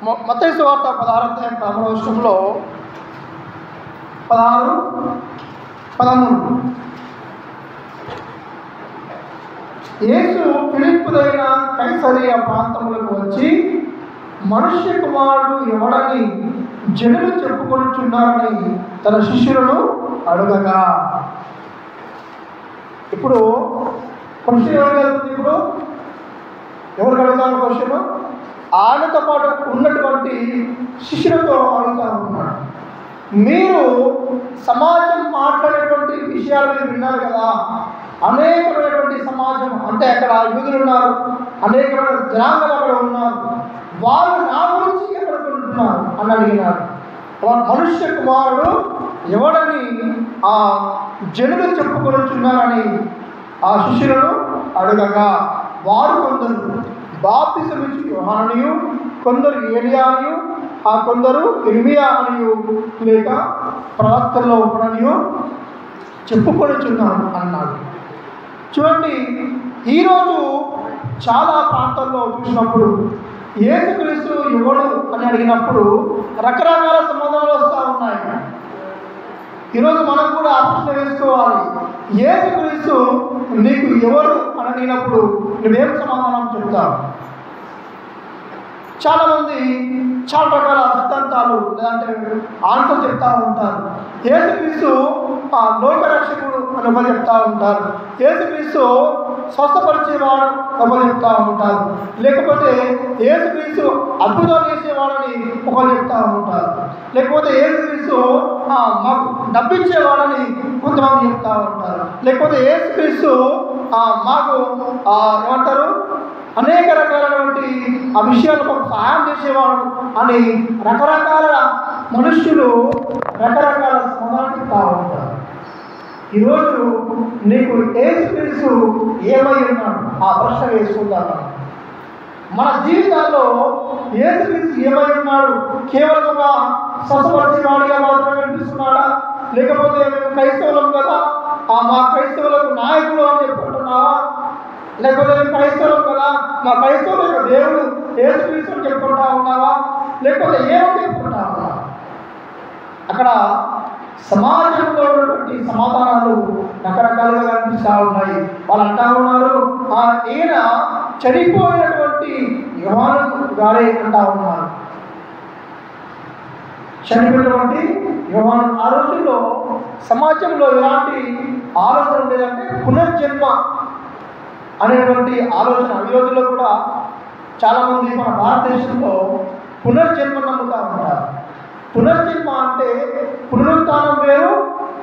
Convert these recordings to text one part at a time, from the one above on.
మత్తయి సువార్త 16వ అధ్యాయం 13వ వచనంలో 16, 13 యేసు ఫిలిప్పుదైన కైసరియా ప్రాంతములకు వచ్చి మనుష్య కుమారుడు ఎవడని జనులు చెప్పుకొనుచున్నారని తన శిష్యులను అడుగగా. ఇప్పుడు క్వశ్చన్ ఎవరు కలుగుతుంది? ఇప్పుడు ఎవరు అడుగుతారు క్వశ్చన్? ఆయనతో పాటు ఉన్నటువంటి శిష్యులతో అడుగుతా ఉన్నాడు. మీరు సమాజం మాట్లాడేటువంటి విషయాలు మీరు విన్నారు కదా, అనేకమైనటువంటి సమాజం అంటే అక్కడ యూదులు ఉన్నారు, అనేకమైన జనాంగాలు అక్కడ ఉన్నారు, వాళ్ళు నా గురించి ఎక్కడ ఉంటున్నారు అని అడిగినారు. మనుష్య కుమారుడు ఎవడని ఆ జనులు చెప్పుకొనుచున్నారని ఆ శిష్యులను అడగగా, వారు కొందరు బాప్తిసమిచ్చు యోహానునియు, కొందరు ఏలియానియు, ఆ కొందరు ఇర్మియా అనియు లేక ప్రవక్తల్లో ఒకడనియు చెప్పుకొనుచున్నాను అన్నాడు. చూడండి, ఈరోజు చాలా ప్రాంతాల్లో చూసినప్పుడు యేసుక్రీస్తు ఎవడు అని అడిగినప్పుడు రకరకాల సమాధానాలు వస్తూ ఉన్నాయి. ఈరోజు మనం కూడా ఆ ప్రశ్న వేసుకోవాలి. యేసుక్రీస్తు నీకు ఎవరు అని అడిగినప్పుడు నువ్వేం సమాధానం చెప్తావు? చాలామంది చాలా రకాల సిద్ధాంతాలు లేదంటే ఆన్సర్ చెప్తూ ఉంటారు. యేసుక్రీస్తు లోకరక్షకుడు అని ఒకరు చెప్తూ ఉంటారు, యేసుక్రీస్తు స్వస్థపరిచేవాడు ఒకరు చెప్తూ ఉంటారు, లేకపోతే యేసుక్రీస్తు అద్భుతాలు చేసేవాడని ఒకరు చెప్తూ ఉంటారు, లేకపోతే యేసుక్రీస్తు మాకు డబ్బిచ్చేవాడని కొంతమంది చెప్తూ ఉంటారు, లేకపోతే యేసుక్రీస్తు మాకు ఏమంటారు అనేక రకాలైనటువంటి ఆ విషయాలు మాకు సహాయం చేసేవాడు అని రకరకాల మనుష్యులు రకరకాల సమాధానాలు చెప్తూ ఉంటారు. ఈరోజు నీకు యేసుక్రీస్తు ఏమై ఉన్నాడు ఆ ప్రశ్న వేసుకుంటాను. మన జీవితాల్లో యేసుక్రీస్తు ఏమై ఉన్నాడు? కేవలంగా స్వస్థపరిచేవాడిగా మాత్రమే కనిపిస్తున్నాడా? లేకపోతే మేము క్రైస్తవులం కదా, మా క్రైస్తవులకు నాయకులు అని చెప్పుకుంటున్నావా? లేకపోతే మేము క్రైస్తవులం కదా, మా క్రైస్తవుల యొక్క దేవుడు యేసుక్రీస్తు చెప్పుకుంటా ఉన్నావా? లేకపోతే ఏమని చెప్పుకుంటా ఉన్నావా? అక్కడ సమాజంలో ఉన్నటువంటి సమాధానాలు రకరకాలుగా కనిపిస్తూ ఉన్నాయి. వాళ్ళు అంటా ఉన్నారు, ఈయన చనిపోయినటువంటి యోహాను గారే అంటా ఉన్నారు. చనిపోయినటువంటి యోహాను. ఆ రోజుల్లో సమాజంలో ఎలాంటి ఆలోచన ఉండేదంటే పునర్జన్మ అనేటువంటి ఆలోచన. ఈ రోజుల్లో కూడా చాలామంది మన భారతదేశంలో పునర్జన్మ నమ్ముతూ ఉంటారు. పునర్జన్మ అంటే పునరుత్థానం వేరు,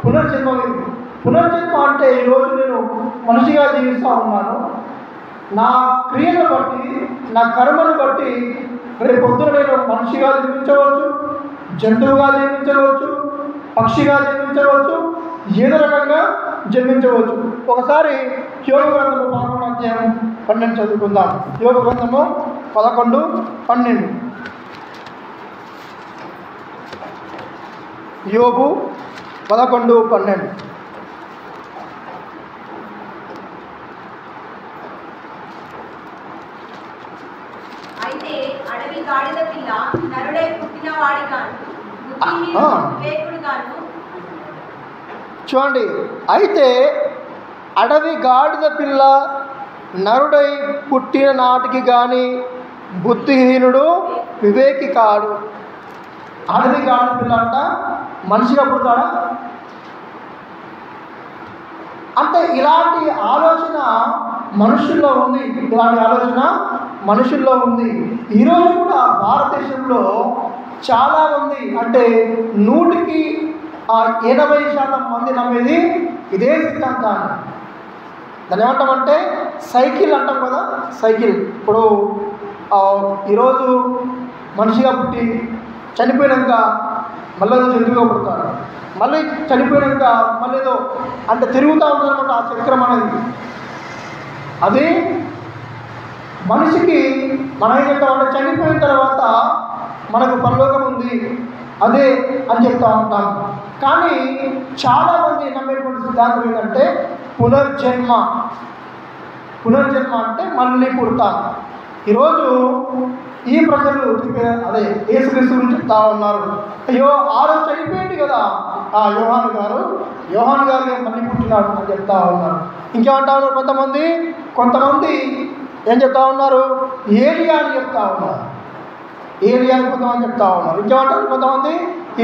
పునర్జన్మ వేరు. పునర్జన్మ అంటే ఈరోజు నేను మనిషిగా జీవిస్తూ ఉన్నాను, నా క్రియను బట్టి నా కర్మను బట్టి రేపు పొద్దున నేను మనిషిగా జన్మించవచ్చు, జంతువుగా జన్మించవచ్చు, పక్షిగా జన్మించవచ్చు, ఏదో రకంగా జన్మించవచ్చు. ఒకసారి యోగ గ్రంథము 11వ అధ్యాయం 12 చదువుకుందాం. యోగ గ్రంథము 11, 12. యోబు 11, 12. అయితే అడవి గాడిద పిల్ల నరుడై పుట్టిన వాడిగాను వివేకుడుగాను. చూడండి, అయితే అడవి గాడిద పిల్ల నరుడై పుట్టిన నాటికి కానీ బుద్ధిహీనుడు వివేకి కాడు. అడవి గాడిద పిల్ల అంట మనిషిగా పుడతాడా? అంటే ఇలాంటి ఆలోచన మనుషుల్లో ఉంది, ఇలాంటి ఆలోచన మనుషుల్లో ఉంది. ఈరోజు కూడా భారతదేశంలో చాలామంది అంటే 100కి 80% మంది నమ్మేది ఇదే సిద్ధాంతాన్ని. దాన్ని ఏమంటామంటే సైకిల్ అంటాం కదా, సైకిల్. ఇప్పుడు ఈరోజు మనిషిగా పుట్టి చనిపోయినాక మళ్ళీ జంతువుగా పుడతారు, మళ్ళీ చనిపోయినాక మళ్ళీ ఏదో అంటే తిరుగుతూ ఉంటుందన్నమాట ఆ చక్రం అనేది. అది మనిషికి మనం ఏం చెప్తామంటే చనిపోయిన తర్వాత మనకు పరలోకం ఉంది అదే అని చెప్తూ ఉంటాం. కానీ చాలామంది నమ్మేటువంటి సిద్ధాంతం ఏంటంటే పునర్జన్మ. పునర్జన్మ అంటే మళ్ళీ పుడతాం. ఈరోజు ఈ ప్రజలు అదే యేసుక్రీస్తు గురించి చెప్తా ఉన్నారు. అయ్యో ఆ రోజు చనిపోయింది కదా ఆ యోహాను గారు మళ్ళీ పుట్టినాడు అని చెప్తా ఉన్నారు. ఇంకేమంటా ఉన్నారు కొంతమంది ఏం చెప్తా ఉన్నారు, ఏలియా అని చెప్తా ఉన్నారు. ఏలియా అని కొంతమంది చెప్తా ఉన్నారు. ఇంకేమంటారు కొంతమంది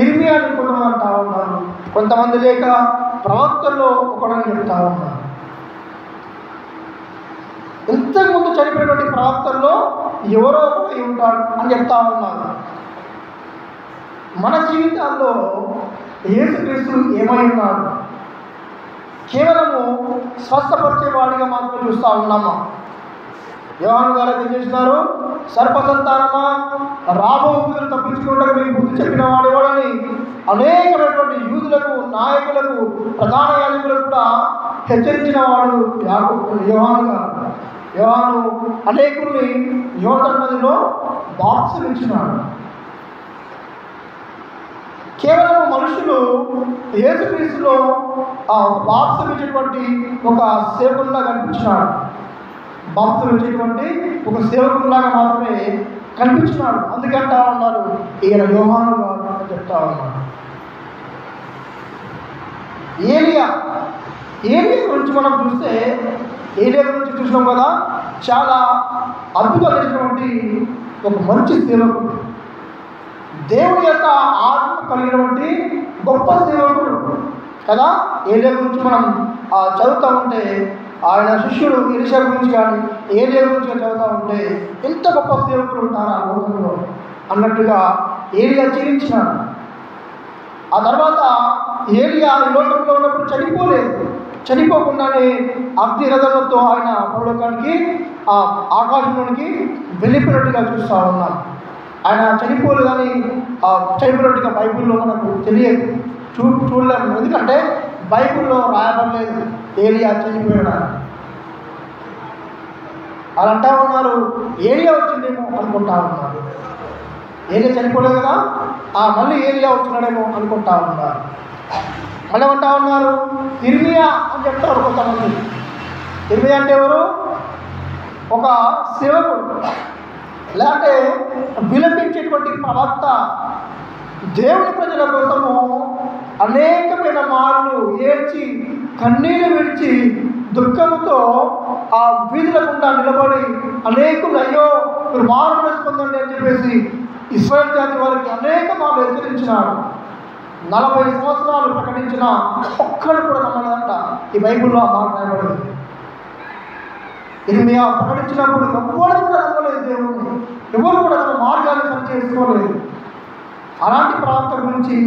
ఇర్మియా అని కొంతమంది అంటా ఉన్నారు. కొంతమంది లేక ప్రవక్తల్లో ఒకడని చెప్తా ఉన్నారు. ఇంతకుముందు చనిపోయినటువంటి ప్రవక్తల్లో ఎవరో ఒకటి ఉంటాడు అని చెప్తా ఉన్నారు. మన జీవితాల్లో యేసుక్రీస్తు ఏమై ఉన్నాడు? కేవలము స్వస్థపరిచేవాడిగా మాత్రమే చూస్తూ ఉన్నామా? యోహాను గారు ఏం చేసినారు? సర్పసంతానమా, రాబో బుద్ధులు తప్పించుకుంటూ మీకు బుద్ధి చెప్పిన వాడేవాడని అనేకమైనటువంటి యూదులకు, నాయకులకు, ప్రధాన యాజకులకు కూడా హెచ్చరించిన వాడు యోహాను గారు. యోహాను అనేకుల్ని యోర్దాను నదిలో బాప్తిసం ఇచ్చినాడు. కేవలం మనుషులు యేసుక్రీస్తులో బాప్తిసం ఇచ్చేటువంటి ఒక సేవకుల్లా కనిపించినాడు. బాప్తిసం ఇచ్చేటువంటి ఒక సేవకుల్లాగా మాత్రమే కనిపించినాడు. అందుకంటా ఉన్నారు ఈయన యోహాను గారు అని చెప్తా ఉన్నారు. ఏలియా గురించి మనం చూస్తే, ఏలియా గురించి చూసినాం కదా, చాలా అద్భుతమైనటువంటి ఒక మంచి సేవకుడు, దేవుని యొక్క ఆత్మ కలిగినటువంటి గొప్ప సేవకుడు కదా. ఏలియా గురించి మనం చదువుతూ ఉంటే, ఆయన శిష్యుడు ఎలీషా గురించి కానీ ఏలియా గురించి చదువుతూ ఉంటే ఎంత గొప్ప సేవకులు ఉంటారు ఆ లోకంలో అన్నట్టుగా ఏలియా జీవించినాడు. ఆ తర్వాత ఏలియా ఈ లోకంలో ఉన్నప్పుడు చనిపోకుండానే అగ్ని రథంతో ఆయన పరలోకానికి ఆకాశంలోనికి వెళ్ళిపోయినట్టుగా చూస్తూ ఉన్నాం. ఆయన చనిపోలేదని చనిపోయినట్టుగా బైబిల్లో మనకు తెలియదు, చూడలేము. ఎందుకంటే బైబిల్లో రాయబడలేదు ఏలియా చనిపోయాడు. అలా అంటా ఉన్నారు, ఏలియా వచ్చిందేమో అనుకుంటా ఉన్నారు. ఏలియా చనిపోలేదు కదా, మళ్ళీ ఏలియా వచ్చినాడేమో అనుకుంటా ఉన్నారు. మళ్ళీ అంటా ఉన్నారు ఇర్మియా అని చెప్తారు కొంతమంది. ఇర్మియా అంటే ఎవరు? ఒక సేవకుడు, లేదంటే విలపించేటువంటి ప్రవక్త. దేవుని ప్రజల కోసము అనేకమైన మార్లు ఏడ్చి కన్నీళ్ళు విడిచి దుఃఖంతో ఆ వీధుల గుండా నిలబడి అనేకులు అయ్యో మీరు మారు పొందండి అని చెప్పేసి ఇశ్రాయేలు జాతి వారికి అనేక మార్లు హెచ్చరించినాడు. 40 సంవత్సరాలు ప్రకటించిన ఒక్కడు కూడా నమ్మలేదంట. ఈ బైబిల్లో ఆ మాట రాయబడింది. ఇర్మియా ప్రకటించినప్పుడు ఎవ్వరు కూడా నమ్మలేదు దేవుడిని, ఎవరు కూడా తమ మార్గాన్ని సరి చేసుకోలేదు. అలాంటి ప్రవక్త గురించి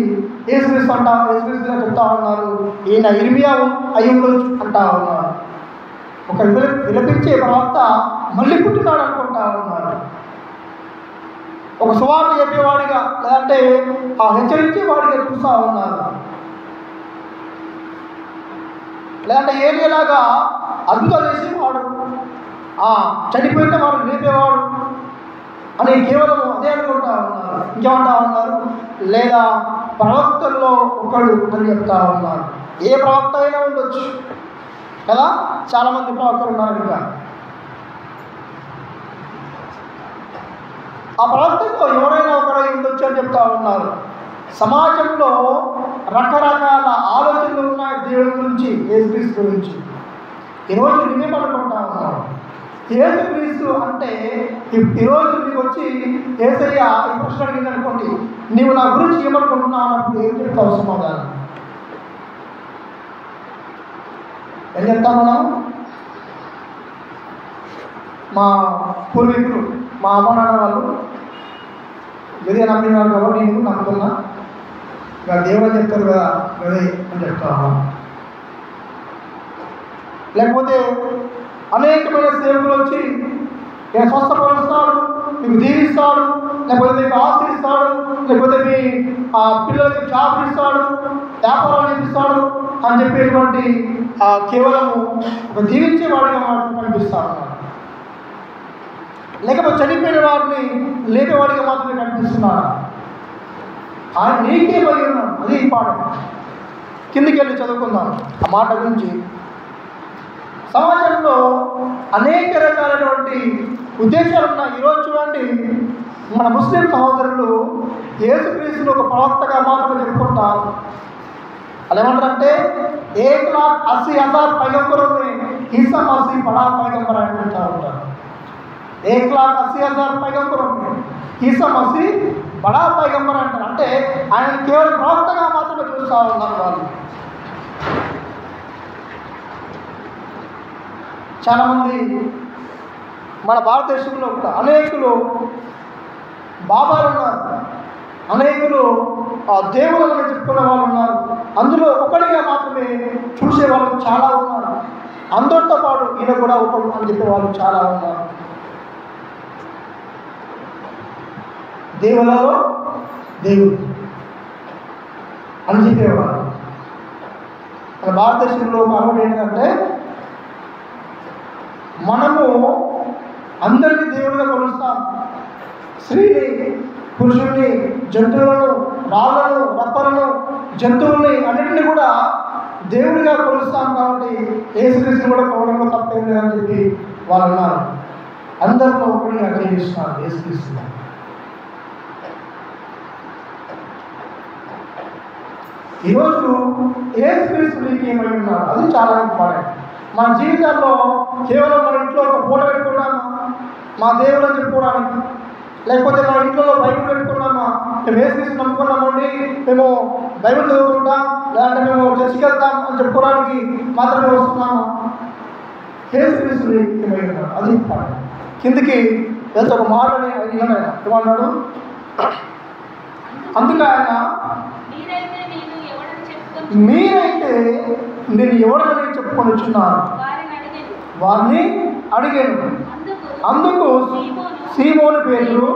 యేసుక్రీస్తుగా చెప్తా ఉన్నారు, ఈయన ఇర్మియా అయి ఉండొచ్చు అంటా ఉన్నారు. ఒక విలపించే ప్రవక్త మళ్ళీ పుట్టినాడు అనుకుంటా ఉన్నారు. ఒక సువార్త చెప్పేవాడిగా, లేదంటే హెచ్చరించేవాడిగా చూస్తూ ఉన్నారు. లేదంటే ఏలియాలాగా అద్భుతాలు చేసేవాడు, చనిపోయిన వాడు లేపేవాడు అని కేవలం అదే అనుకుంటా ఉన్నారు. ఇంకేమంటా ఉన్నారు, లేదా ప్రవక్తల్లో ఒకడు అని చెప్తా ఉన్నారు. ఏ ప్రవక్త అయినా ఉండొచ్చు కదా, చాలామంది ప్రవక్తలు ఉన్నారు. ఇంకా ఆ ప్రవక్తల్లో ఎవరైనా ఒకరై ఉండొచ్చు అని చెప్తా ఉన్నారు. సమాజంలో రకరకాల ఆలోచనలు ఉన్నాయి దేవుడి గురించి, యేసుక్రీస్తు గురించి. ఈరోజు నువ్వేమనుకుంటా ఉన్నావు? యేసుక్రీస్తు అంటే ఈరోజు నీకు వచ్చి యేసయ్య ఈ ప్రశ్న అడిగింది అనుకోండి, నీవు నా గురించి ఏమనుకుంటున్నావు అన్నప్పుడు ఏం చెప్తావు సమాధానం? ఏం చెప్తాం మనం? మా పూర్వీకులు, మా అమ్మ నాన్న వాళ్ళు గదే నమ్మినారు కాబట్టి నేను నమ్ముతున్నా, ఇక దేవుడు చెప్తారు కదా గదే అని చెప్తాను. లేకపోతే అనేకమైన సేవకులు వచ్చి నేను స్వస్థపరుస్తాడు, మీకు దీవిస్తాడు, లేకపోతే మీకు ఆస్తి ఇస్తాడు, లేకపోతే మీ పిల్లలకి జాబ్ ఇస్తాడు, వ్యాపారాలు ఇస్తాడు అని చెప్పేటువంటి కేవలము ఒక దీవించేవాడిగా మాత్రం కనిపిస్తాడు. లేకపోతే చనిపోయిన వారిని లేపేవాడిగా మాత్రమే కనిపిస్తున్నాడు. ఆయన నీకేమై ఉన్నాడు, అది ఇంపార్టెంట్. కిందికి వెళ్ళి చదువుకుందాం ఆ మాట గురించి. సమాజంలో అనేక రకాలైనటువంటి ఉద్దేశాలు ఉన్నాయి. ఈరోజు చూడండి, మన ముస్లిం సహోదరులు యేసుక్రీస్తును ఒక ప్రవక్తగా మాత్రమే చెప్పుకుంటారు. వాళ్ళు ఏమంటారంటే 1,80,000 पैगंबरों में ईसा मसीह बड़ा पैगंबर है అంటూ ఉంటారు. 1,80,000 पैगंबरों में ईसा मसीह बड़ा पैगंबर అంటారు. అంటే ఆయన కేవలం ప్రవక్తగా మాత్రమే చూస్తూ ఉన్నారు వాళ్ళు. చాలామంది మన భారతదేశంలో కూడా అనేకులు బాబాలు ఉన్నారు, అనేకులు దేవుళ్ళని చెప్పుకునే వాళ్ళు ఉన్నారు. అందులో ఒకటిగా మాత్రమే చూసే వాళ్ళు చాలా ఉన్నారు. అందరితో పాటు ఈయన కూడా ఒకడు అని చెప్పే వాళ్ళు చాలా ఉన్నారు. దేవులలో దేవుడు అని చెప్పేవారు. మన భారతదేశంలో అలవాటు ఏంటంటే మనము అందరికీ దేవుడిగా కొలుస్తాం. స్త్రీని, పురుషుల్ని, జంతువులను, రాళ్ళను, రప్పలను, జంతువుల్ని అన్నింటినీ కూడా దేవుడిగా కొలుస్తాం. కాబట్టి యేసుక్రీస్తుని కూడా కొలవడంలో తప్పేం లేదని చెప్పి వాళ్ళు అన్నారు. అందరితో ఒకటిగా చేయిస్తున్నారు యేసుక్రీస్తుని. ఈరోజు యేసుక్రీస్తు నీకు ఏమై ఉన్నారు అది చాలా ఇంపార్టెంట్. మన జీవితాల్లో కేవలం మన ఇంట్లో ఒక ఫోటో పెట్టుకున్నామా మా దేవుడు అని చెప్పుకోవడానికి, లేకపోతే మన ఇంట్లో బైబిల్ పెట్టుకున్నామా, మేము యేసుక్రీస్తు నమ్ముకున్నామండి, మేము బైబిల్ చదువుకుంటాం, లేదంటే మేము చర్చికి వెళ్తాం అని చెప్పుకోవడానికి మాత్రమే వస్తున్నామా? యేసుక్రీస్తు ఏమై ఉన్నారు అది ఇంపార్టెంట్. కిందికి వెళ్తే ఒక మాటని ఆయన ఏమన్నాడు, అందుకే ఆయన మీరైతే నేను ఎవడని చెప్పుకొని వచ్చున్నాను వారిని అడిగాను. అందుకు సీమోను పేతురు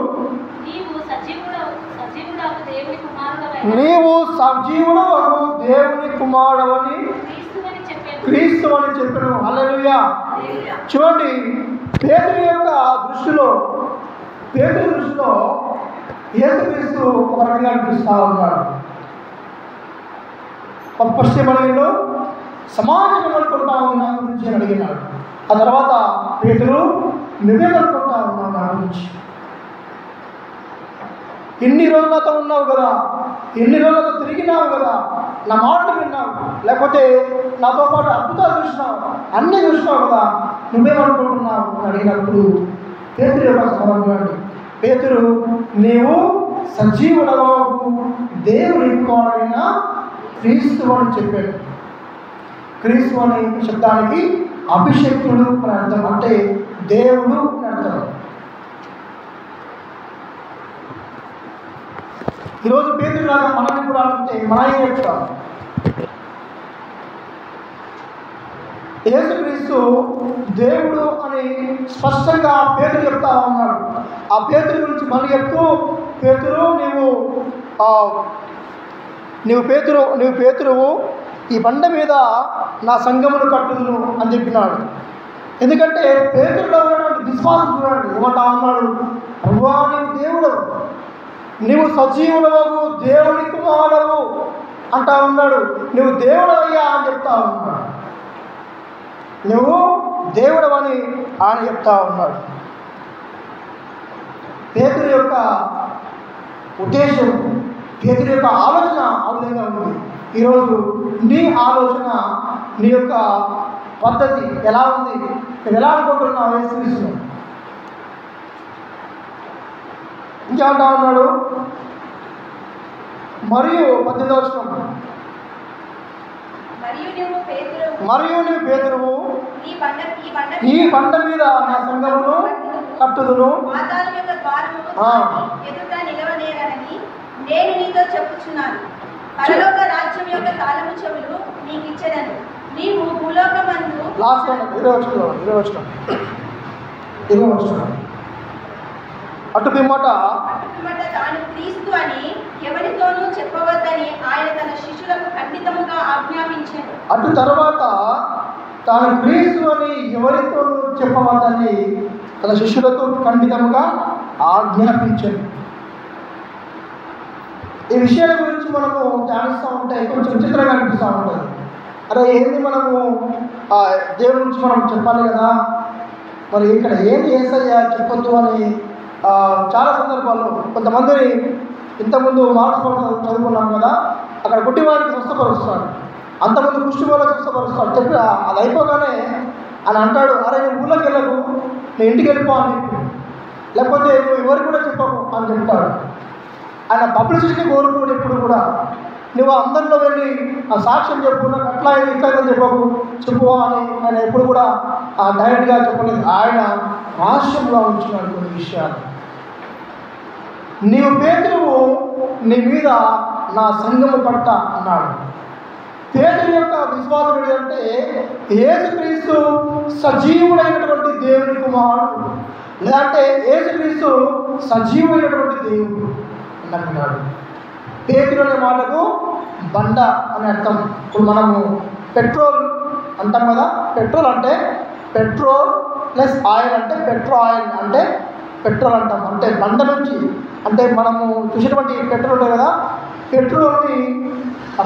నీవు సజీవుడవు దేవుని కుమారుడవని క్రీస్తు అని చెప్పాను. హల్లెలూయా. చూడండి, పేతురు యొక్క దృష్టిలో యేసుక్రీస్తు ఒక రకంగా అనిపిస్తూ ఉన్నాడు. పశ్చిమలో సమాజం అనుకుంటా ఉన్న గురించి అడిగినాడు. ఆ తర్వాత పేతురు నువ్వేమనుకుంటా ఉన్నావు నా గురించి? ఎన్ని రోజులతో ఉన్నావు కదా, ఎన్ని రోజులతో తిరిగినావు కదా, నా మాటలు విన్నావు, లేకపోతే నాతో పాటు అద్భుతాలు చూసినావు, అన్నీ చూసినావు కదా, నువ్వేమనుకుంటున్నావు అని అడిగినప్పుడు పేతురు యొక్క సమాధానం, పేతురు నీవు సజీవుడవు దేవుని కుమారుడైన క్రీస్తు అని చెప్పాడు. క్రీస్తు అనే శబ్దానికి అభిషక్తుడు అని అర్థం, అంటే దేవుడు అని అర్థం. ఈరోజు పేతురులాగా మనల్ని కూడా అడిగితే మన ఏం చెప్తాం? యేసుక్రీస్తు దేవుడు అని స్పష్టంగా పేతురు చెప్తా ఉన్నాడు. ఆ పేతురు గురించి మళ్ళీ చెప్తూ, పేతురు నీవు పేతురువు ఈ బండ మీద నా సంఘమును కట్టుదును అని చెప్పినాడు. ఎందుకంటే పేతురులో ఉన్నటువంటి విశ్వాసం చూడండి, ఏమంటా ఉన్నాడు, ప్రభువా నీవు దేవుడు, నీవు సజీవుడవు దేవుని కుమారుడవు అంటా ఉన్నాడు. నువ్వు దేవుడవయ్యా అని చెప్తా ఉన్నాడు. నువ్వు దేవుడవని ఆయన చెప్తా ఉన్నాడు. పేతురు యొక్క ఉద్దేశం, పేతురు యొక్క ఆలోచన ఆ విధంగా ఉంది. ఈరోజు నీ ఆలోచన, నీ యొక్క పద్ధతి ఎలా ఉంది? నువ్వు ఎలా అనుకుంటున్నావు యేసుక్రీస్తును? ఇంకేమంటా ఉన్నాడు, మరియు 18వ వచనం, మరియు నువ్వు పేతురువు ఈ బండ మీద నా సంఘమును కట్టుదును, నేను నీతో చెప్పుచున్నాను, పరలోక రాజ్యం యొక్క తాళము చెవులు నీకు ఇచ్చెదను. నీవు భూలోకమందు అటు పిమ్మట తాను క్రీస్తు అని ఎవరితోనూ చెప్పవద్దని ఆయన తన శిష్యులకు ఖండితముగా ఆజ్ఞాపించాడు. అటు తర్వాత తాను క్రీస్తు అని ఎవరితోనూ చెప్పవద్దని తన శిష్యులకు ఖండితముగా ఆజ్ఞాపించాడు. ఈ విషయాల గురించి మనము ధ్యానిస్తూ ఉంటే కొంచెం విచిత్రంగా అనిపిస్తూ ఉంటుంది. అరే ఏంది, మనము దేవుడి గురించి మనం చెప్పాలి కదా, మరి ఇక్కడ ఏంది యేసయ్య చెప్పొద్దు అని చాలా సందర్భాల్లో కొంతమందిని ఇంతకుముందు మార్క్స్ చదువుకున్నాం కదా, అక్కడ గుడ్డివాడికి స్వస్థపరుస్తాడు, అంతకుముందు కుష్టి వాళ్ళకి స్వస్థపరుస్తాడు చెప్పి అది అయిపోగానే ఆయన అంటాడు, అరే నేను ఊళ్ళోకి వెళ్ళకు, నేను ఇంటికి వెళ్ళిపో అని చెప్పి, లేకపోతే నువ్వు ఎవరికి కూడా చెప్పకు అని చెప్తాడు. ఆయన పబ్లిసిటీని కోరుకోడు ఎప్పుడు కూడా. నువ్వు అందరిలో వెళ్ళి ఆ సాక్ష్యం చెప్పు, నాకు అట్లా అయింది ఇట్లా అయిందని చెప్పు అని ఆయన ఎప్పుడు కూడా డైరెక్ట్గా చెప్పలేదు. ఆయన రహస్యంగా ఉంచున్నాడు కొన్ని విషయాలు. నీవు పేతురువు, నీ మీద నా సంఘము పడతా అన్నాడు. పేతురు యొక్క విశ్వాసం ఏంటంటే యేసుక్రీస్తు సజీవుడైనటువంటి దేవుని కుమారుడు, లేదంటే యేసుక్రీస్తు సజీవుడైనటువంటి దేవుడు అన్నాడు. పేతురు అనే మాటకు బండ అని అర్థం. ఇప్పుడు మనము పెట్రోల్ అంటాం కదా, పెట్రోల్ అంటే పెట్రోల్ ప్లస్ ఆయిల్ అంటే పెట్రో ఆయిల్ అంటే పెట్రోల్ అంటాం. అంటే బండ నుంచి, అంటే మనము చూసేటువంటి పెట్రోల్ ఉంటాయి కదా, పెట్రోల్ని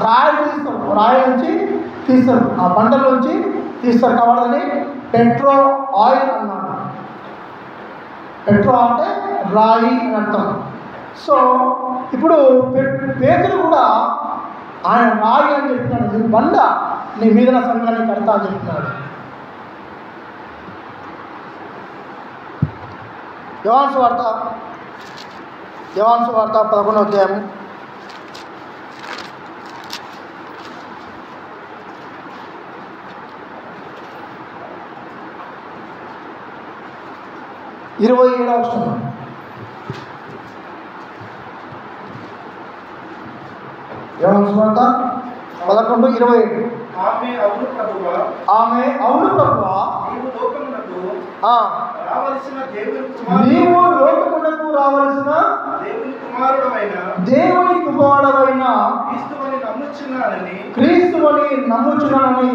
రాయలు తీస్తాం, రాయల నుంచి తీస్తారు, ఆ బండల నుంచి తీస్తారు కాబట్టి పెట్రో ఆయిల్ అన్నాడు. పెట్రో అంటే రాయి అని అర్థం. సో ఇప్పుడు పేతురు కూడా ఆయన రాయి అని చెప్తున్నాడు, నీ బండ నీ మీద నా సంఘాన్ని కడతా అని చెప్తున్నాడు. యోహాను సువార్త 11వ అధ్యాయం 27వ వచనం. యోహాను సువార్త 11:27. ఆమె అవును ప్రభువా, నీవు లోకమునకు రావలసిన దేవుని కుమారుడవైన క్రీస్తువని నమ్ముచున్నానని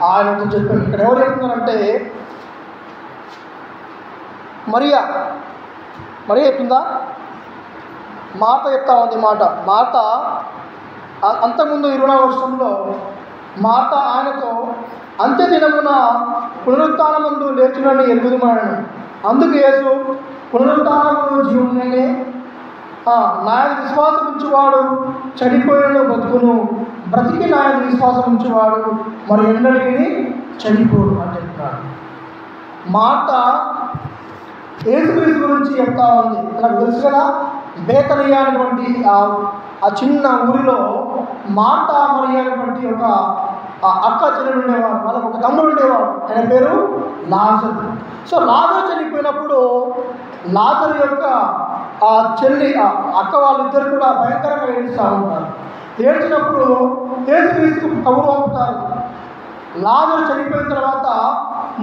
ఆయనతో చెప్పాను. ఇక్కడ ఎవరు చెప్తున్నారంటే మరియా చెప్తుందా, మార్త చెప్తా ఉంది. మార్త అంతకుముందు 20వ వర్షంలో మార్త ఆయనతో అంత్యదినమున పునరుత్థానమందు లేచునని ఎరుగుదుమనను. అందుకు యేసు పునరుత్థానమును జీవునే, నాయన విశ్వాసం ఉంచువాడు చనిపోయిన బతుకును, బ్రతికి నాయన విశ్వాసం ఉంచువాడు మరి ఎన్నడికి చనిపోడు అని చెప్తున్నాడు. మార్త యేసుక్రీస్తు గురించి చెప్తా ఉంది. నాకు తెలుసు కదా, బేతనియా అనేటువంటి ఆ చిన్న ఊరిలో మార్త మరియా అనేటువంటి ఒక అక్క చెల్లెలు ఉండేవాడు, వాళ్ళకు ఒక తమ్ముడు ఉండేవాడు, ఆయన పేరు లాజరు. సో లాజరు చనిపోయినప్పుడు లాజరు యొక్క ఆ చెల్లి అక్క వాళ్ళిద్దరు కూడా భయంకరంగా ఏడుస్తూ ఉంటారు. ఏడ్చినప్పుడు యేసుక్రీస్తుకు కబురు పంపుతారు. లాజరు చనిపోయిన తర్వాత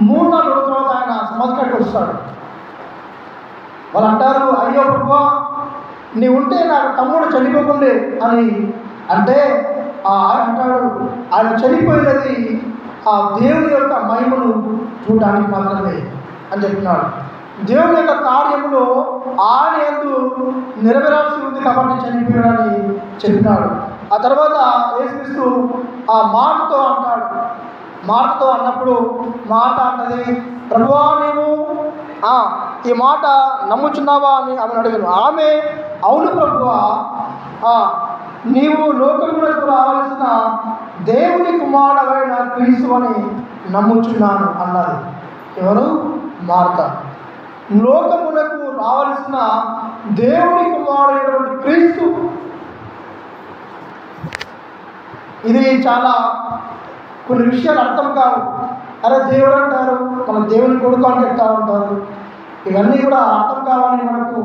3-4 రోజుల తర్వాత ఆయన సమాధికి వస్తాడు. వాళ్ళు అంటారు, అయ్యో ప్రభువా, నీ ఉంటే నాకు తమ్ముడు చనిపోకుండే అని అంటే ఆయన అంటాడు, ఆయన చనిపోయినది ఆ దేవుని యొక్క మహిమను చూడడానికి మాత్రమే అని చెప్తున్నాడు. దేవుని యొక్క కార్యములో ఆయన యందు నెరవేరాల్సి ఉంది కాబట్టి చనిపోయాడని చెప్పినాడు. ఆ తర్వాత యేసుక్రీస్తు ఆ మాటతో అంటాడు. మార్తతో అన్నప్పుడు మాట అన్నది, ప్రభువా నీవు ఈ మాట నమ్ముచున్నావా అని ఆమెను అడిగాను. ఆమె అవును ప్రభువా, నీవు లోకమునకు రావాల్సిన దేవుని కుమారుడైన క్రీస్తు అని నమ్ముచున్నాను అన్నది. ఎవరు? మార్త. లోకమునకు రావాల్సిన దేవుని కుమారుడైనటువంటి క్రీస్తు. ఇది చాలా కొన్ని విషయాలు అర్థం కావు. అరే దేవుడు అంటారు, మన దేవుని కొడుకు అని చెప్తా ఉంటారు. ఇవన్నీ కూడా అర్థం కావాలని మనకు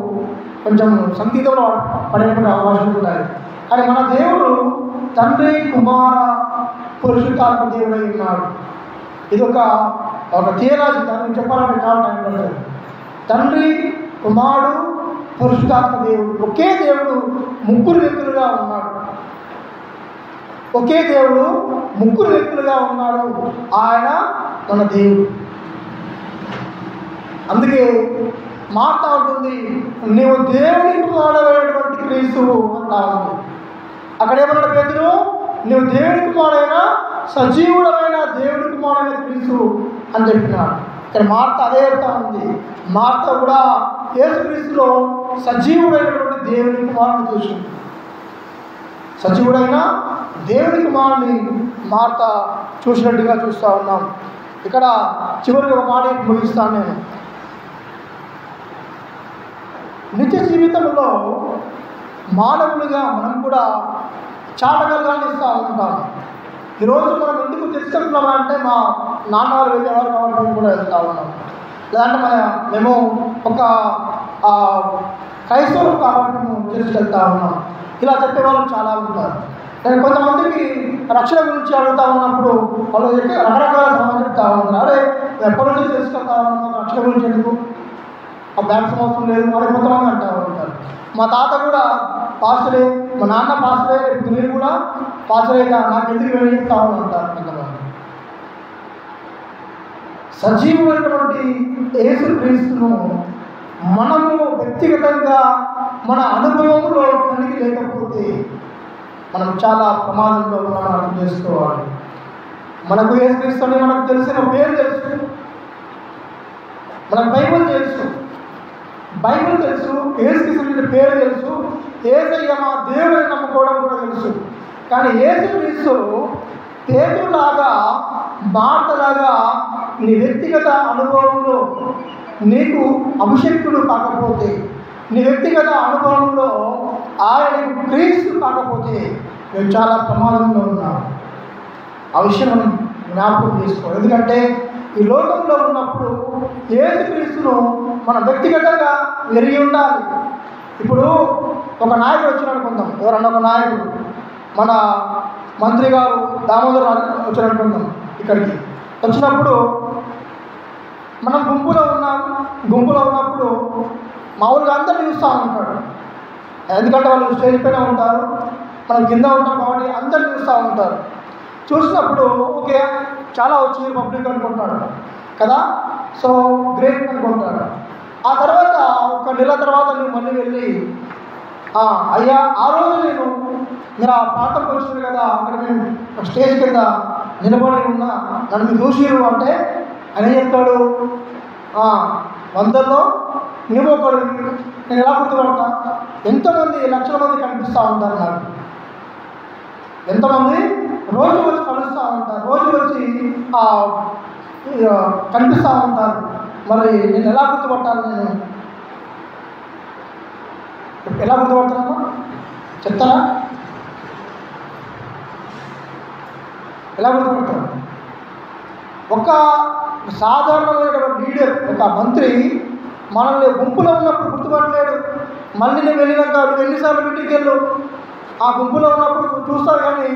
కొంచెం సంగీతంలో పడేటువంటి అవకాశాలు ఉంటాయి. కానీ మన దేవుడు తండ్రి, కుమార, పరిశుద్ధాత్మ దేవుడై ఉన్నాడు. ఇది ఒక థియరాజీ, దాన్ని చెప్పాలంటే చాలా టైం పడుతుంది. తండ్రి, కుమారుడు, పరిశుద్ధాత్మ దేవుడు, ఒకే దేవుడు 3 వ్యక్తులుగా ఉన్నాడు. ఒకే దేవుడు 3 వ్యక్తులుగా ఉన్నాడు. ఆయన మన దేవుడు. అందుకే మార్త ఉంటుంది, నీవు దేవుని కుమారుడైనటువంటి క్రీస్తువు అంటా ఉంది. అక్కడ ఏమన్నాడు పేతురు? నువ్వు దేవుని కుమారుడైన సజీవుడమైన దేవుని కుమారుడైన క్రీస్తువు అని చెప్పినాడు. ఇక్కడ మార్త అదే చెప్తా ఉంది. మార్త కూడా యేసుక్రీస్తులో సజీవుడైనటువంటి దేవుని కుమారుని చూసింది. సజీవుడైన దేవుని కుమారుని మార్త చూసినట్టుగా చూస్తూ ఉన్నాం. ఇక్కడ చివరికి ఒక మాట ముగిస్తాను నేను. నిత్య జీవితంలో మానవులుగా మనం కూడా చాటగలగాన్ని ఇస్తూ ఉంటాం. ఈరోజు మనం ఎందుకు తెలుసుకుంటున్నామా అంటే మా నాన్నవారు వెళ్ళేవారు కాబట్టి మేము కూడా వెళ్తూ ఉన్నాం. లేదంటే మేము ఒక క్రైస్తవులు కాబట్టి మేము తెలుసుకెళ్తా ఉన్నాం. ఇలా చెప్పే వాళ్ళు చాలా ఉంటారు. నేను కొంతమందికి రక్షణ గురించి అడుగుతా ఉన్నప్పుడు వాళ్ళు రకరకాల సమాధానం చెప్తా ఉన్నారు. అరే ఎప్పటి నుంచి తెలుసుకెళ్తా ఉన్నాం రక్షణ గురించి ఎందుకు, ఆ బ్యాప్టిజం అవసరం లేదు అని కొంతమంది అంటూ ఉంటారు. మా తాత కూడా పాస్టరే, మా నాన్న పాస్టరే, ఇప్పుడు మీరు కూడా పాస్టరేగా నాకు ఎందుకు వెళ్ళి చెప్తా ఉంటారు కొంతమంది. సజీవమైనటువంటి యేసుక్రీస్తును మనము వ్యక్తిగతంగా మన అనుభవంలో కలిగి లేకపోతే మనం చాలా ప్రమాదంలో ఉన్నామని అర్థం చేసుకోవాలి. మనకు యేసుక్రీస్తు అని మనకు తెలిసిన పేరు తెలుసు, మనకు బైబిల్ తెలుసు, యేసుక్రీస్తు పేరు తెలుసు, యేసయ్య మా దేవుడిని నమ్ముకోవడం కూడా తెలుసు. కానీ యేసుక్రీస్తు పేతులాగా మార్తలాగా నీ వ్యక్తిగత అనుభవంలో నీకు అభిషేక్తుడు కాకపోతే, నీ వ్యక్తిగత అనుభవంలో ఆయనకు క్రీస్తు కాకపోతే మేము చాలా ప్రమాదంలో ఉన్నాం. ఆ విషయం మనం జ్ఞాపకం చేసుకోవాలి. ఎందుకంటే ఈ లోకంలో ఉన్నప్పుడు యేసుక్రీస్తును మనం వ్యక్తిగతంగా ఎరిగి ఉండాలి. ఇప్పుడు ఒక నాయకుడు వచ్చినాడు అనుకుందాం, ఎవరన్నా ఒక నాయకుడు, మన మంత్రి గారు దామోదర్ వచ్చినాడు అనుకుందాం, ఇక్కడికి వచ్చినప్పుడు మనం గుంపులో ఉన్నప్పుడు మామూలుగా అందరినీ చూస్తూ ఉంటాడు. ఎందుకంటే వాళ్ళు స్టేజ్ పైన ఉంటారు, మనం కింద ఉంటాం కాబట్టి అందరినీ చూస్తూ ఉంటారు. చూసినప్పుడు ఓకే చాలా వచ్చి పబ్లిక్ అనుకుంటాడు కదా, సో గ్రేట్ అనుకుంటాడు. ఆ తర్వాత ఒక నెల తర్వాత నువ్వు మళ్ళీ వెళ్ళి అయ్యా ఆ రోజు మీరు ఆ ప్రాంతంకి వచ్చింది కదా, అక్కడ నేను స్టేజ్ కింద నిలబడి ఉన్నా, నన్ను మీరు చూసిరు అంటే ఆయన చెప్తాడు, 100లో నువ్వు ఒకడు. నేను ఎలా గుర్తుపడతా? ఎంతోమంది లక్షల మంది కనిపిస్తూ ఉంటారు నాకు, ఎంతమంది రోజు వచ్చి కలుస్తూ ఉంటారు, రోజు వచ్చి కనిపిస్తూ ఉంటారు. మరి నేను ఎలా గుర్తుపట్టాలి? నేను ఎలా గుర్తుపడతానమ్మా చెప్తారా? ఎలా గుర్తుపడతాను? ఒక సాధారణమైనటువంటి లీడర్, ఒక మంత్రి మనల్ని గుంపులో ఉన్నప్పుడు గుర్తుపట్టలేడు. మళ్ళీ నేను వెళ్ళినాక నువ్వు ఎన్నిసార్లు మీటింగ్కి వెళ్ళు, ఆ గుంపులో ఉన్నప్పుడు చూస్తారు, కానీ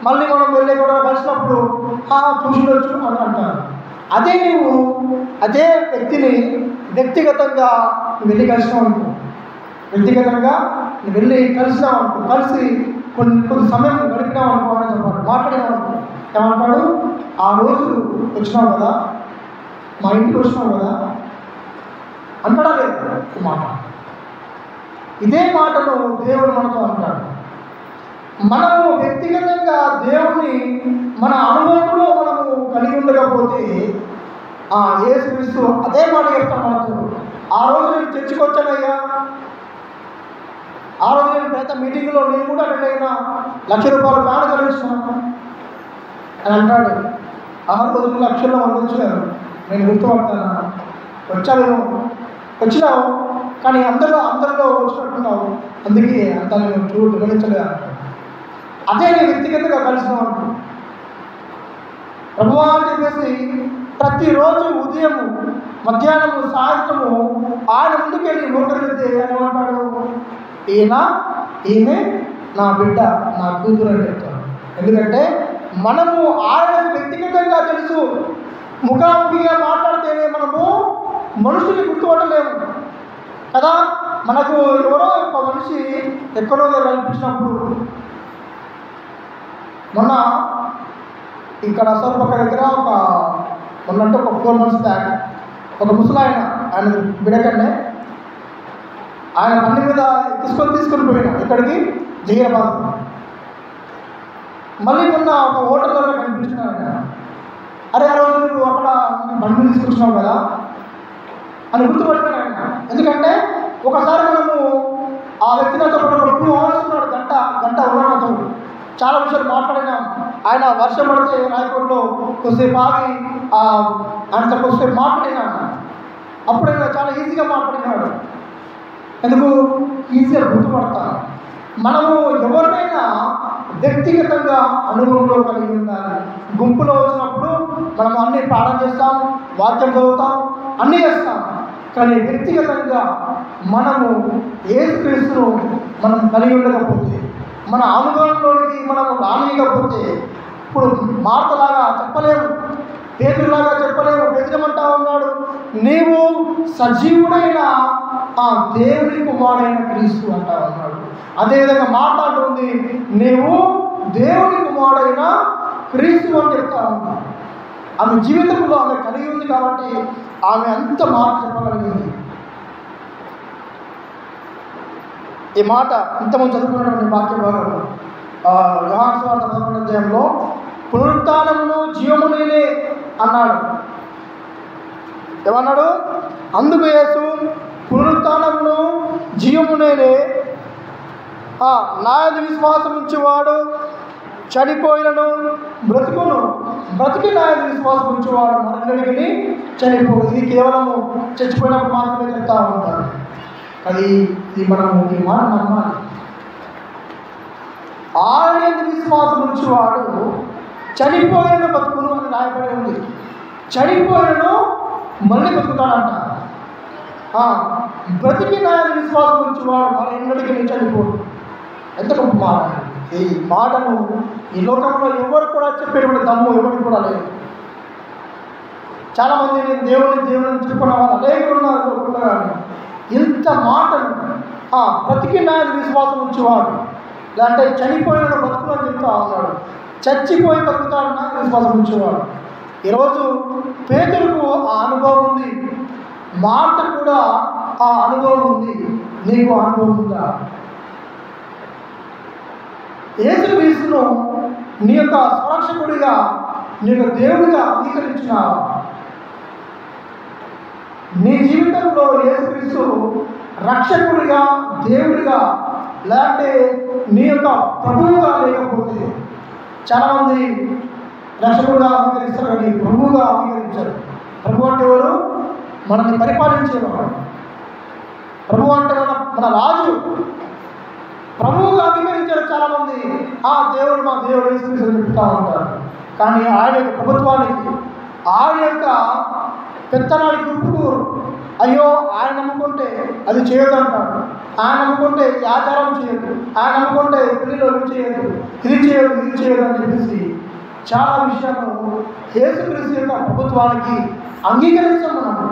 మళ్ళీ మనం వెళ్ళి కూడా కలిసినప్పుడు చూసినొచ్చు అని అంటారు. అదే నువ్వు అదే వ్యక్తిని వ్యక్తిగతంగా వెళ్ళి కలిసినావు అనుకో, వ్యక్తిగతంగా వెళ్ళి కలిసినావు అనుకో, కలిసి కొన్ని సమయం గడిపినావు అనుకో అని చెప్పాడు, మాట్లాడినావు అనుకో, ఏమంటాడు? ఆ రోజు వచ్చినావు కదా, మా ఇంటికి వచ్చినావు కదా అంటాడా లేదు? మాట. ఇదే మాటను దేవుడు మనతో అంటాడు. మనము వ్యక్తిగతంగా దేవుణ్ణి మన అనుభవంలో మనము కలిగి ఉండకపోతే యేసుక్రీస్తు అదే మాట చెప్తాను మనతో. ఆ రోజు నేను చర్చకొచ్చానయ్యా, ఆ రోజు నేను పెద్ద మీటింగ్లో నేను కూడా వెళ్ళైనా ₹1,00,000 కాను కలిగిస్తున్నాను అని అంటాడు. ఆ రోజు లక్షల్లో మంది వచ్చారు, నేను గుర్తుపడతాను, వచ్చినావు కానీ అందరిలో వచ్చినట్టున్నావు, అందుకే అంత నేను గమనించలేదు అంటాడు. అదే నేను వ్యక్తిగతంగా కలిసినావు అంటు ప్రభువా అని చెప్పేసి ప్రతిరోజు ఉదయము, మధ్యాహ్నము, సాయంత్రము ఆయన ముందుకెళ్ళి మోకరిల్లితే ఏమంటాడు? ఈమె నా బిడ్డ, నా కూతురు అని చెప్తాడు. ఎందుకంటే మనము ఆయనకు వ్యక్తిగతంగా తెలుసు, ముఖాముఖిగా మాట్లాడితేనే మనము మనుషుని గుర్తుపట్టలేము కదా. మనకు ఎవరో ఒక మనిషి ఎక్కడో కనిపించినప్పుడు, మొన్న ఇక్కడ అసలు దగ్గర మొన్నంటే ఒక 4 months బ్యాక్ ఒక ముసలాయన, ఆయన బిడకండే, ఆయన బండి మీద తీసుకొని పోయినా ఇక్కడికి జహీరాబాద్. మళ్ళీ మొన్న ఒక హోటల్లో కనిపించినాడు ఆయన. అరే ఆ రోజు నువ్వు అక్కడ బండి తీసుకొచ్చినావు కదా అని గుర్తుపట్టాడు ఆయన. ఎందుకంటే ఒకసారి మనము ఆ వ్యక్తి నాతో పాటు 2 hours ఉన్నాడు, గంట ఉన్నాడు నాతో. చాలా విషయాలు మాట్లాడినాం. ఆయన వర్షం పడితే రాయకోటలో కొద్దిసేపు ఆగి ఆయనతో కొద్దిసేపు మాట్లాడినాను. అప్పుడైనా చాలా ఈజీగా మాట్లాడినాడు. ఎందుకు ఈజీగా గుర్తుపడతాను. మనము ఎవరినైనా వ్యక్తిగతంగా అనుభవంలో కలిగి ఉండాలి. గుంపులో వచ్చినప్పుడు మనం అన్నీ ప్రార్థన చేస్తాం, వాక్యం చదువుతాం, అన్నీ చేస్తాం. కానీ వ్యక్తిగతంగా మనము యేసుక్రీస్తును మనం కలిగి ఉండకపోతే, మన అనుభవంలోనికి మనము రానియకపోతే, ఇప్పుడు మార్తలాగా చెప్పలేము, పేతురులాగా చెప్పలేము. పేతురమంటా ఉన్నాడు, నీవు సజీవుడైన ఆ దేవుని కుమారుడైన క్రీస్తు అంటా ఉన్నాడు. అదేవిధంగా మాట్లాడుతుంది, నీవు దేవుని కుమారుడైన క్రీస్తు అని చెప్తా ఉన్నాడు. ఆమె జీవితంలో ఆమె కలిగి ఉంది కాబట్టి ఆమె అంత మాట చెప్పగలిగింది. ఈ మాట ఇంతమంది చదువుకున్నటువంటి వాక్య భాగం యోహాను సువార్త 11వ అధ్యాయంలో పునరుత్థానమును జీవము నేనే అన్నాడు. ఏమన్నాడు? అందుకు యేసు పునరుత్థానమును జీవము నేనే, నా యందు విశ్వాసం ఉంచువాడు చనిపోయినను బ్రతుకును, బ్రతికి నా యందు విశ్వాసం ఉంచువాడు మరెన్నటికి చనిపోదు. ఇది కేవలము చచ్చిపోయినప్పుడు మాత్రమే చెప్తా ఉంటారు. అది మనము ఈ మాట నమ్మాలి. ఆయన యందు విశ్వాసం ఉంచువాడు చనిపోయిన బతుకును అని రాయబడి ఉంది. చనిపోయినను మళ్ళీ బతుకుతాడంట. బ్రతికి నా యందు విశ్వాసం ఉంచువాడు మరెన్నటికి చనిపోడు. ఎంత గొప్ప మాట! ఈ మాటను ఈ లోకంలో ఎవరు కూడా చెప్పేటువంటి దమ్ము ఎవరికి కూడా లేదు. చాలామంది నేను దేవుని చెప్పుకున్న వాళ్ళు అనేకులు ఉన్నారు. ఇంత మాటను బ్రతికి నా యందు విశ్వాసం ఉంచేవాడు, లేదంటే చనిపోయిన బతుకులు అని చెప్తా ఉన్నాడు. చచ్చిపోయి బతుకుతాడు నా విశ్వాసం ఉంచేవాడు. ఈరోజు పేతురుకు ఆ అనుభవం ఉంది, మాట కూడా ఆ అనుభవం ఉంది. నీకు అనుభవం ఉందా? యేసుక్రీస్తును నీ యొక్క సంరక్షకుడిగా, నీ యొక్క దేవుడిగా అంగీకరించినావా? నీ జీవితంలో యేసుక్రీస్తు రక్షకుడిగా, దేవుడిగా, లేదంటే నీ యొక్క ప్రభువుగా లేకపోతే, చాలామంది రక్షకుడిగా అంగీకరిస్తారు కానీ ప్రభువుగా అంగీకరించారు. ప్రభు అంటే ఎవరు? మనల్ని పరిపాలించేవాడు. ప్రభు అంటే మన రాజు. ప్రభువుగా అంగీకరించారు చాలామంది. దేవుడు మా దేవుడు యేసుక్రీస్తు చెప్తా ఉంటారు. కానీ ఆయన యొక్క ప్రభుత్వానికి, ఆయన యొక్క పెత్తనానికి ఒప్పుకోరు. అయ్యో ఆయన నమ్ముకుంటే అది చేయదు అంటాడు, ఆయన నమ్ముకుంటే ఈ ఆచారం చేయదు, ఆయన నమ్ముకుంటే పెళ్లిలో ఇవి చేయదు, ఇది చేయదు అని చెప్పేసి చాలా విషయాలు యేసుక్రీస్తు యొక్క ప్రభుత్వానికి అంగీకరించాం. మనం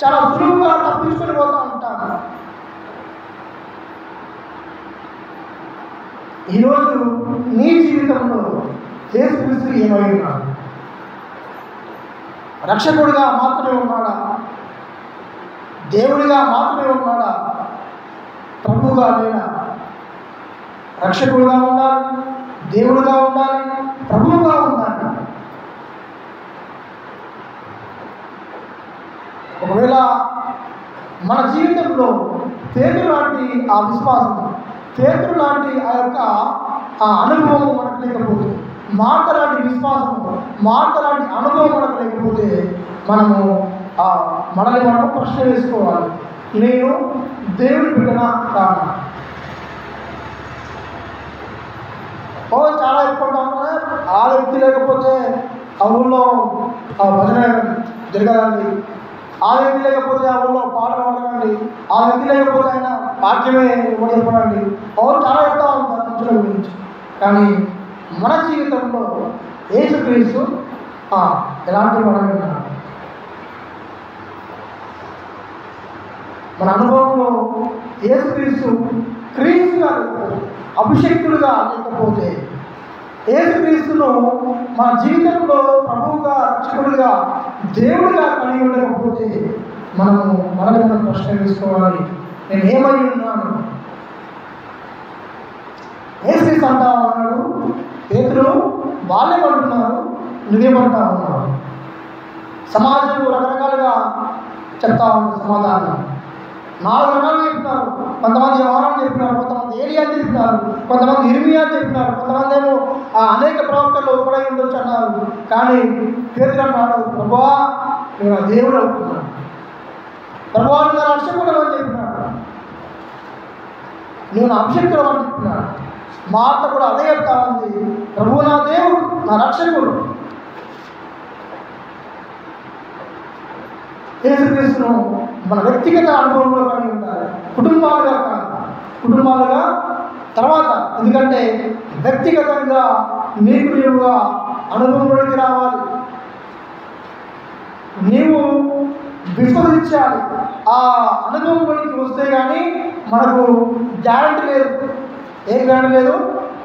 చాలా సులువుగా తప్పించుకొని పోతూ ఉంటాము. ఈరోజు నీ జీవితంలో యేసుక్రీస్తు ఏమై ఉన్నాడు? రక్షకుడిగా మాత్రమే ఉన్నాడా? దేవుడిగా మాత్రమే ఉన్నాడా? ప్రభువుగా లేడా? రక్షకుడిగా ఉండాలి, దేవుడిగా ఉండాలి, ప్రభువుగా ఉండాలి. ఒకవేళ మన జీవితంలో పేతురు లాంటి ఆ విశ్వాసం, పేతురు లాంటి ఆ యొక్క అనుభవం మనకు లేకపోతే, మాట లాంటి విశ్వాసము, మాట లాంటి అనుభవం మనకు లేకపోతే, మనల్ని మనం ప్రశ్న వేసుకోవాలి. నేను దేవుడి బిడ్డనా కాదా? చాలా ఎక్కువ ఆ వ్యక్తి లేకపోతే ఆ ఊళ్ళో భజన జరగదండి, ఆ వ్యక్తి లేకపోతే ఆ ఊళ్ళో పాటలు పాడకండి, ఆ వ్యక్తి లేకపోతే ఆయన వాక్యమే చెప్పడండి. చాలా చెప్తా ఉంటారు మనుషుల గురించి. కానీ మన జీవితంలో యేసుక్రీస్తు ఎలాంటి వాడని ఉన్నాడు? మన అనుభవంలో యేసుక్రీస్తు క్రీస్తుగా లేకపోతే, అభిషేక్తుడుగా లేకపోతే, యేసుక్రీస్తును మన జీవితంలో ప్రభువుగా, రక్షకుడిగా, దేవుడిగా కలిగి ఉండకపోతే మనల్ని మనం ప్రశ్న వేసుకోవాలి. నేను ఏమై ఉన్నాను? యేసుక్రీస్తు అంటా ఉన్నాడు, పేతురు వాళ్ళేమంటున్నారు, నువ్వేమంటా ఉన్నావు? సమాజంలో రకరకాలుగా చెప్తా ఉన్న సమాధానం. 4 రకాలు చెప్పినారు. కొంతమంది యోహాను చెప్పినారు, కొంతమంది ఏలియా అని చెప్పినారు, కొంతమంది ఇర్మియా అని చెప్పినారు, కొంతమంది ఏమో అనేక ప్రవక్తలు ఒకడై ఉండొచ్చు అన్నారు. కానీ పేతురు అన్నాడు, ప్రభువా నేను నా దేవుడు అవుతున్నాను, ప్రభువా నేను నా రక్షకుడు అని చెప్పినాడు, నువ్వు నా అభిషేకుడు అని చెప్పినాడు. మార్త కూడా అదే చెప్తా ఉంది, ప్రభువు నా దేవుడు, నా రక్షకుడు. యేసుక్రీస్తును మన వ్యక్తిగత అనుభవంలో కలిగి ఉండాలి, కుటుంబాలుగా కాదు. కుటుంబాలుగా తర్వాత, ఎందుకంటే వ్యక్తిగతంగా నీవుగా అనుభవంలోకి రావాలి, నీవు విశ్వసించాలి. ఆ అనుభవంలోకి వస్తే కానీ మనకు గ్యారంటీ లేదు. ఏం గ్యారంటీ లేదు?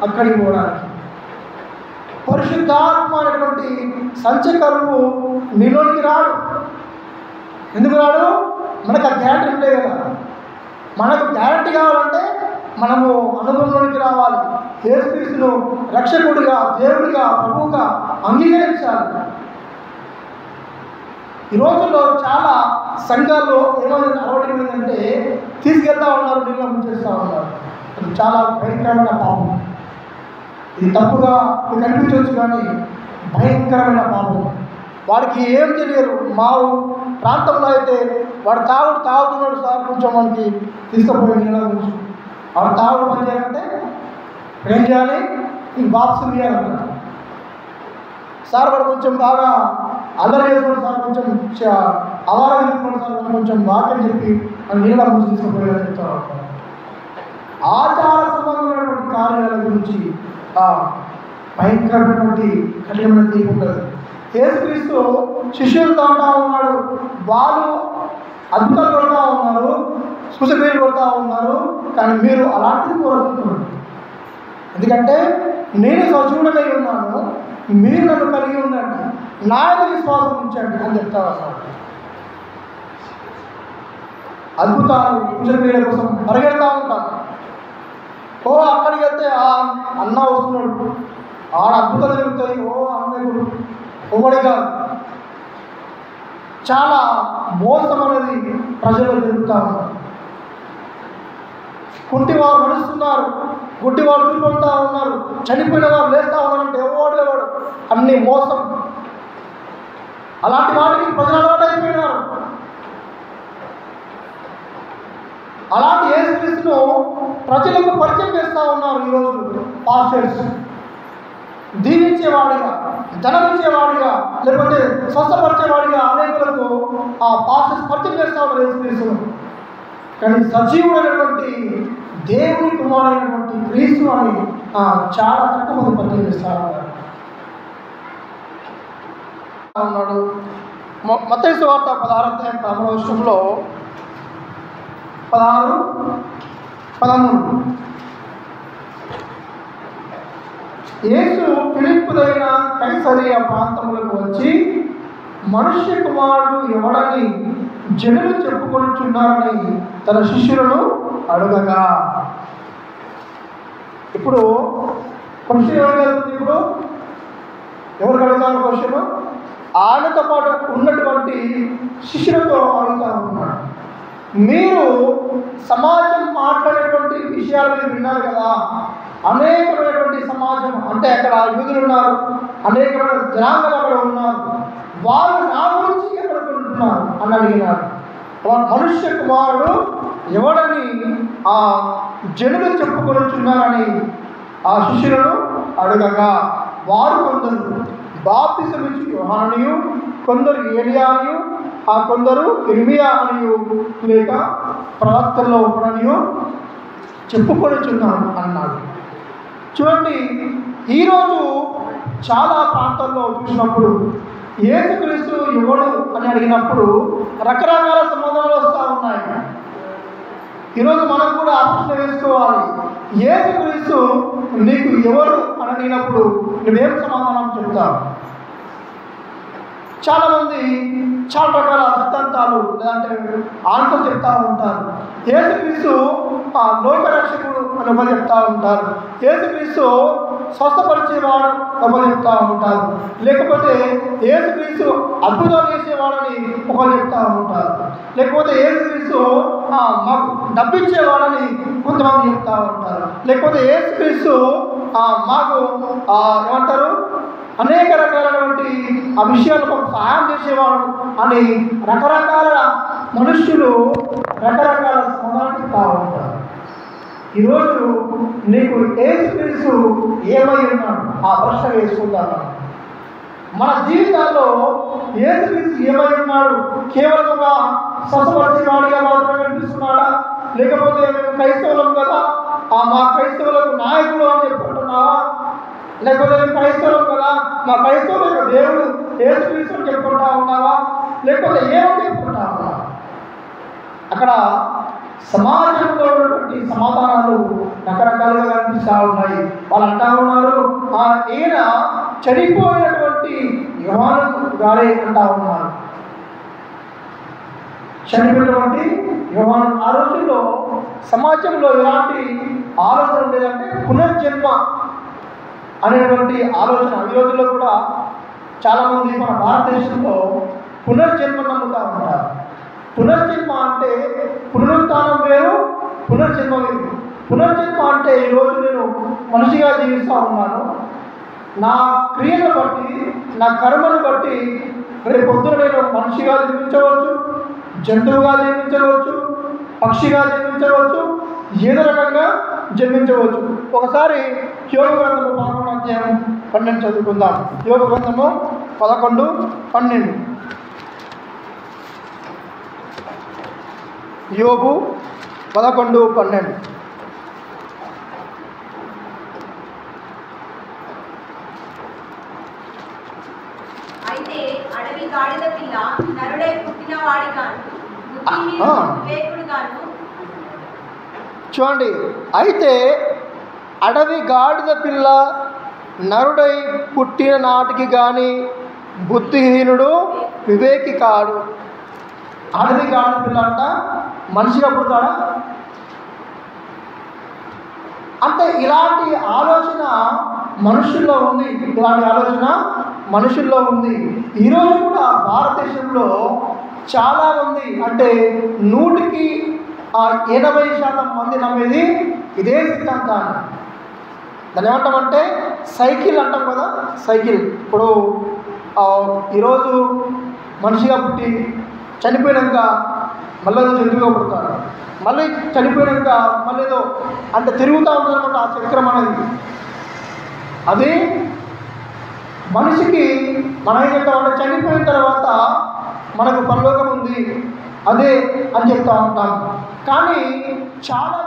అక్కడికి పోవడానికి. పరిశుద్ధాత్మ అనేటువంటి సంచకరువు నీలోనికి రాడు. ఎందుకు రాడు? మనకు ఆ గ్యారంటీ ఉండే కదా. మనకు గ్యారంటీ కావాలంటే మనము అనుభవంలోనికి రావాలి, యేసుక్రీస్తును రక్షకుడిగా, దేవుడిగా, ప్రభువుగా అంగీకరించాలి. ఈ రోజుల్లో చాలా సంఘాల్లో ఏమైనా అలవాటైందంటే తీసుకెళ్తా ఉన్నారు, నీళ్ళ ముంచేస్తూ ఉన్నారు. అది చాలా భయంకరమైన పాపం. ఇది తప్పుగా మీకు అనిపించవచ్చు, కానీ భయంకరమైన పాపం. వాడికి ఏం తెలియదు. మా ప్రాంతంలో అయితే వాడు తాగుతున్నాడు సార్, కొంచెం మనకి తీసుకుపోయి నీళ్ళ గురించి. వాడు తాగుడు పని చేయాలంటే ఏం చేయాలి? ఈ బాక్స్ ఇవ్వాలంటారు. సార్ వాడు కొంచెం బాగా అల్లరి చేసుకోండి సార్, కొంచెం అవారం చేసుకోండి సార్, కొంచెం వాక్యం చెప్పి మన నీళ్ళ గురించి తీసుకుపోయేలా చెప్తారు. ఆచార సంబంధమైనటువంటి కార్యాల గురించి భయంకరమైనటువంటి కఠినమైన తీర్పు ఉంటుంది. యేసుక్రీస్తు శిష్యులతో అంటా ఉన్నాడు, వాళ్ళు అద్భుతాలు కొడతా ఉన్నారు, సూచక్రియలు కొడతా ఉన్నారు, కానీ మీరు అలాంటిది కోరుకుంటున్నారు. ఎందుకంటే నేను సజీవుడై ఉన్నాను, మీరు నన్ను కలిగి ఉండండి, నా మీద విశ్వాసం ఉంచండి అని చెప్తా ఉన్నాడు. అద్భుతాలు సూచక్రియల కోసం పరిగెడతా ఉంటాను. అక్కడికి వెళ్తే అన్న వస్తున్నాడు, ఆడ అద్భుతాలు జరుగుతాయి, అన్నయ్యుడు ఒకటిగా. చాలా మోసం అనేది ప్రజలు జరుగుతూ ఉన్నారు. కుంటివారు నడుస్తున్నారు, గుడ్డివారు చూసుకుంటూ ఉన్నారు, చనిపోయిన వారు లేస్తూ ఉన్నారంటే ఎవడు లేవాడు, అన్ని మోసం. అలాంటి వాటికి ప్రజలు అలవాటు అయిపోయినారు. అలాంటి యేసుక్రీస్తును ప్రజలకు పరిచయం చేస్తూ ఉన్నారు ఈరోజు పాస్టర్స్. దీవించేవాడిగా, ధనమిచ్చేవాడిగా, లేకపోతే స్వస్థపరిచేవాడిగా అనేకులకు ఆ పాస్టర్స్ పరిచయం చేస్తూ ఉన్నారు యేసుక్రీస్తును. కానీ సజీవుడైనటువంటి దేవుని కుమారుడైనటువంటి క్రీస్తు అని చాలా తక్కువ మంది పరిచయం చేస్తూ ఉన్నాడు. మత్తయి సువార్త 16:13 16-13 యేసు ఫిలిప్పుదైన కైసరియా ప్రాంతములకు వచ్చి, మనుష్య కుమారుడు ఎవడని జనులు చెప్పుకొనుచున్నారని తన శిష్యులను అడగగా. ఇప్పుడు క్వశ్చన్ ఎవరు వెళ్తుంది? ఇప్పుడు ఎవరు అడుగుతారు క్వశ్చన్? ఆయనతో పాటు ఉన్నటువంటి శిష్యులతో అడుగుతా ఉన్నాడు. మీరు సమాజం మాట్లాడేటువంటి విషయాలు మీరు విన్నారు కదా, అనేకమైనటువంటి సమాజం, అంటే అక్కడ యూదులు ఉన్నారు, అనేకమైన జనాంగాలు అక్కడ ఉన్నారు, వాళ్ళు నా గురించి ఎక్కడ ఉంటున్నారు అని అడిగినాడు. మనుష్య కుమారుడు ఎవడని ఆ జనులు చెప్పుకొనుచున్నారని ఆ శిష్యులను అడగగా, వారు కొందరు బాప్తిసమిచ్చు యోహానునియు, కొందరు ఏలియానియు, కొందరు ఇర్మియా అనియు లేక ప్రవక్తల్లో ఒకడనియు చెప్పుకొనుచున్నాను అన్నాడు. చూడండి, ఈరోజు చాలా ప్రాంతాల్లో చూసినప్పుడు యేసుక్రీస్తు ఎవడు అని అడిగినప్పుడు రకరకాల సమాధానాలు వస్తూ ఉన్నాయి. ఈరోజు మనం కూడా ఆలోచన వేసుకోవాలి, యేసుక్రీస్తు నీకు ఎవరు అని అడిగినప్పుడు నువ్వేం సమాధానం చెప్తావు? చాలామంది చాలా రకాల సిద్ధాంతాలు లేదంటే ఆన్సర్ చెప్తూ ఉంటారు. యేసుక్రీస్తు లోకరక్షకుడు అని ఒకరు చెప్తూ ఉంటారు, యేసుక్రీస్తు స్వస్థపరిచేవాడు ఒకరు చెప్తూ ఉంటారు, లేకపోతే యేసుక్రీస్తు అద్భుతాలు చేసేవాడని ఒకరు చెప్తూ ఉంటారు. లేకపోతే యేసుక్రీస్తు మాకు డబ్బిచ్చేవాడని కొంతమంది చెప్తా ఉంటారు. లేకపోతే యేసుక్రీస్తు మాకు ఏమంటారు అనేక రకాలైనటువంటి ఆ విషయాలు మాకు సహాయం చేసేవాడు అని రకరకాల మనుష్యులు రకరకాల సమాధానం చెప్తా ఉంటారు. ఈరోజు నీకు యేసుక్రీస్తు ఏమై ఉన్నాడు ఆ ప్రశ్న వేసుకుంటాను. మన జీవితాల్లో యేసుక్రీస్తు ఏమై ఉన్నాడు? కేవలం ఒక స్వస్థపరిచేవాడిగా మాత్రమే కనిపిస్తున్నాడా? లేకపోతే మేము క్రైస్తవులం కదా మా క్రైస్తవులకు నాయకుడు అని చెప్పుకుంటున్నావా? లేకపోతే మేము క్రైస్తవులం కదా మా క్రైస్తవులకు దేవుడు యేసుక్రీస్తు అని చెప్పుకుంటా ఉన్నావా? లేకపోతే ఏమని చెప్పుకుంటావా? అక్కడ సమాజంలో ఉన్నటువంటి సమాధానాలు రకరకాలుగా కనిపిస్తూ ఉన్నాయి. వాళ్ళు అంటా ఉన్నారు ఈయన చనిపోయినటువంటి యోహాను గారే అంటా ఉన్నారు. చనిపోయినటువంటి యోహాను. ఆ రోజుల్లో సమాజంలో ఎలాంటి ఆలోచన ఉండేదంటే పునర్జన్మ అనేటువంటి ఆలోచన. ఈ రోజుల్లో కూడా చాలామంది మన భారతదేశంలో పునర్జన్మ నమ్ముతూ ఉంటారు. పునర్జన్మ అంటే పునరుత్థానం వేరు, పునర్జన్మ వేరు. పునర్జన్మ అంటే ఈరోజు నేను మనిషిగా జీవిస్తూ ఉన్నాను, నా క్రియను బట్టి నా కర్మను బట్టి రేపు పొద్దున నేను మనిషిగా జన్మించవచ్చు, జంతువుగా జన్మించవచ్చు, పక్షిగా జన్మించవచ్చు, ఏదో రకంగా జన్మించవచ్చు. ఒకసారి యోగ గ్రంథము 11:12 చదువుకుందాం. యోగ గ్రంథము 11:12. యోబు 11:12. అయితే అడవి గాడిద పిల్ల నరుడై పుట్టిన వాడిగాను వివేకుడుగాను. చూడండి, అయితే అడవి గాడిద పిల్ల నరుడై పుట్టిన నాటికి కానీ బుద్ధిహీనుడు వివేకి కాడు. అడవి గాడిద పిల్ల అంట మనిషిగా పుడతాడా? అంటే ఇలాంటి ఆలోచన మనుషుల్లో ఉంది. ఇలాంటి ఆలోచన మనుషుల్లో ఉంది. ఈరోజు కూడా భారతదేశంలో చాలామంది అంటే 100కి 80% మంది నమ్మేది ఇదే సిద్ధాంతాన్ని. దాన్ని ఏమంటామంటే సైకిల్ అంటాం కదా. సైకిల్ ఇప్పుడు ఈరోజు మనిషిగా పుట్టి చనిపోయాక మళ్ళీ జంతువుగా పుడతారు, మళ్ళీ చనిపోయాక మళ్ళీ ఏదో అంటే తిరుగుతూ ఉంటుందన్నమాట ఆ చక్రం అనేది. అది మనిషికి మనం ఏం చెప్తామంటే చనిపోయిన తర్వాత మనకు పరలోకం ఉంది అదే అని చెప్తా ఉంటాం. కానీ చాలా